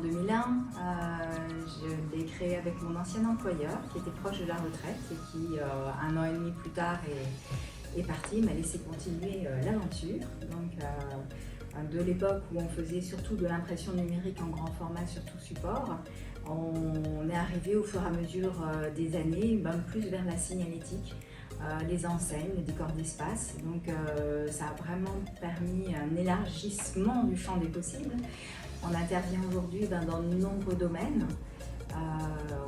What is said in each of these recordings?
2001. Je l'ai créé avec mon ancien employeur qui était proche de la retraite et qui, 1 an et demi plus tard, est parti, m'a laissé continuer l'aventure. Donc, de l'époque où on faisait surtout de l'impression numérique en grand format sur tout support, on est arrivé au fur et à mesure des années, même plus vers la signalétique, les enseignes, les décors d'espace. Donc ça a vraiment permis un élargissement du champ des possibles. On intervient aujourd'hui dans de nombreux domaines.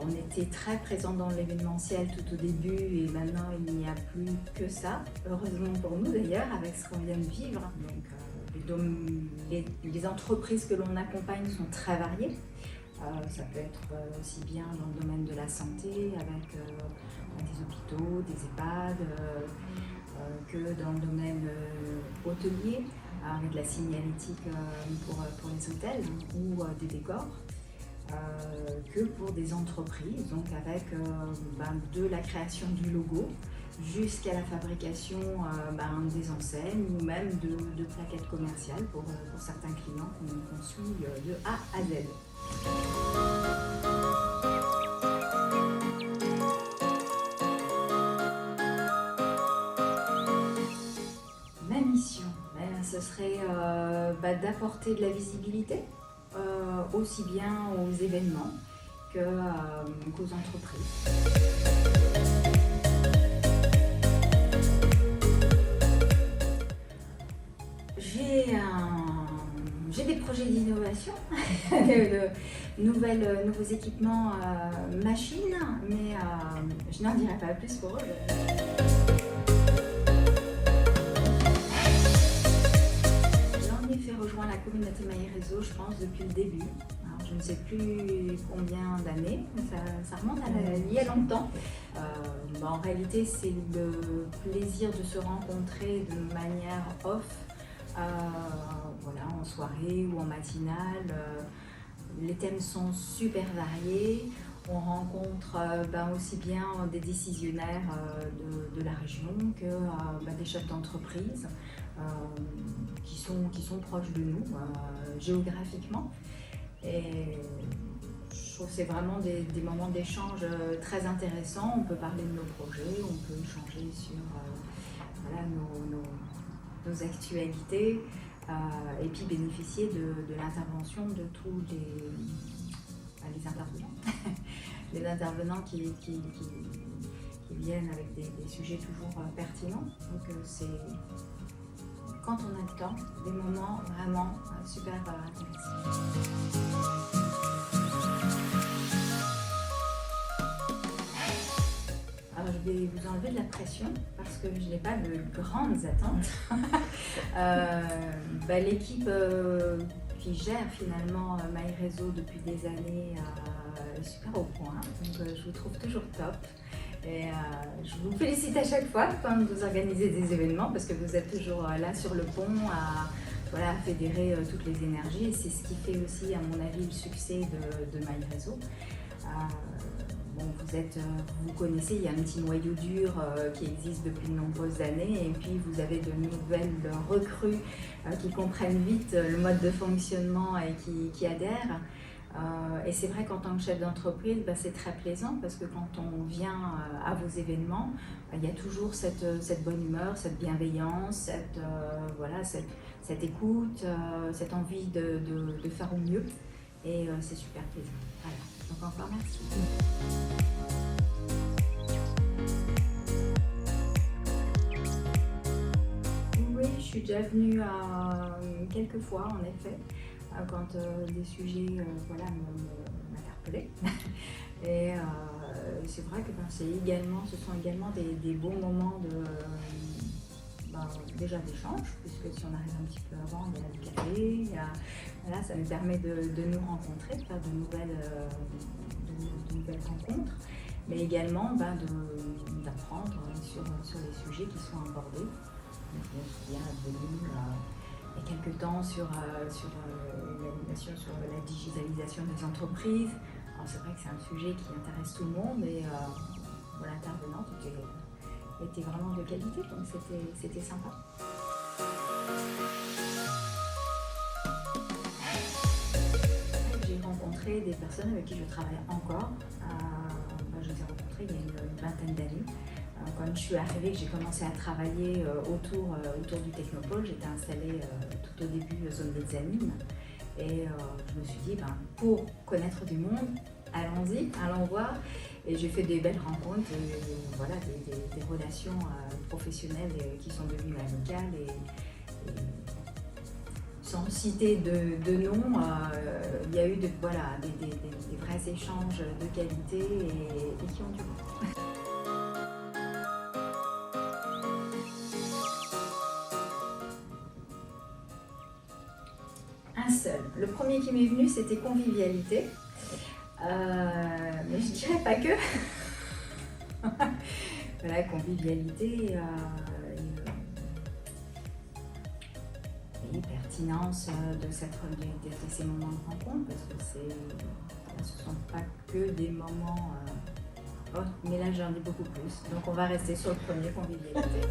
On était très présent dans l'événementiel tout au début et maintenant il n'y a plus que ça, heureusement pour nous d'ailleurs, avec ce qu'on vient de vivre. Donc, les entreprises que l'on accompagne sont très variées. Ça peut être aussi bien dans le domaine de la santé, avec des hôpitaux, des EHPAD, que dans le domaine hôtelier, avec de la signalétique pour les hôtels ou des décors. Que pour des entreprises, donc avec de la création du logo jusqu'à la fabrication des enseignes ou même de plaquettes commerciales pour certains clients qu'on suit de A à Z. Ma mission, ce serait d'apporter de la visibilité aussi bien aux événements qu'aux entreprises. J'ai des projets d'innovation, de nouveaux équipements machines, mais je n'en dirai pas plus pour eux. Rejoint la communauté MyRéseau, je pense, depuis le début. Alors, je ne sais plus combien d'années, ça remonte il y a longtemps. En réalité, c'est le plaisir de se rencontrer de manière off, en soirée ou en matinale. Les thèmes sont super variés. On rencontre aussi bien des décisionnaires de la région que des chefs d'entreprise qui sont proches de nous géographiquement. Et je trouve que c'est vraiment des moments d'échange très intéressants. On peut parler de nos projets, on peut échanger sur nos actualités et puis bénéficier de l'intervention de tous les intervenants. Les intervenants qui viennent avec des sujets toujours pertinents. Donc c'est, quand on a le temps, des moments vraiment super intéressants. Alors je vais vous enlever de la pression parce que je n'ai pas de grandes attentes. L'équipe qui gère finalement MyRéseau depuis des années est super au point, donc je vous trouve toujours top. Et je vous félicite à chaque fois quand vous organisez des événements parce que vous êtes toujours là sur le pont à fédérer toutes les énergies et c'est ce qui fait aussi à mon avis le succès de MyRéseau. Vous connaissez, il y a un petit noyau dur qui existe depuis de nombreuses années et puis vous avez de nouvelles recrues qui comprennent vite le mode de fonctionnement et qui adhèrent. Et c'est vrai qu'en tant que chef d'entreprise, c'est très plaisant parce que quand on vient à vos événements, il y a toujours cette bonne humeur, cette bienveillance, cette écoute, cette envie de faire au mieux et c'est super plaisant. Voilà. Donc encore merci. Oui, je suis déjà venue quelques fois en effet. Quand des sujets m'interpellaient. Et c'est vrai que ce sont également des bons moments déjà d'échange, puisque si on arrive un petit peu avant, il y a du café. Ça nous permet de nous rencontrer, de faire de nouvelles rencontres, mais également d'apprendre sur les sujets qui sont abordés. Donc, je me souviens venu il y a quelques temps sur l'animation sur la digitalisation des entreprises. Alors c'est vrai que c'est un sujet qui intéresse tout le monde et l'intervenante était vraiment de qualité, donc c'était sympa. J'ai rencontré rencontré des personnes avec qui je travaille encore. Je les ai rencontrées il y a une vingtaine d'années. Quand je suis arrivée, que j'ai commencé à travailler autour du Technopôle, j'étais installée tout au début zone Mezzanine. Et je me suis dit, pour connaître du monde, allons-y, allons voir. Et j'ai fait des belles rencontres, et, voilà, des relations professionnelles qui sont devenues amicales. Et sans citer de nom, il y a eu des vrais échanges de qualité et qui ont duré. Un seul. Le premier qui m'est venu, c'était convivialité. Mais je dirais pas que. Voilà, convivialité et pertinence de ces moments de rencontre, parce que ce ne sont pas que des moments. Mais là, j'en ai beaucoup plus. Donc, on va rester sur le premier, convivialité.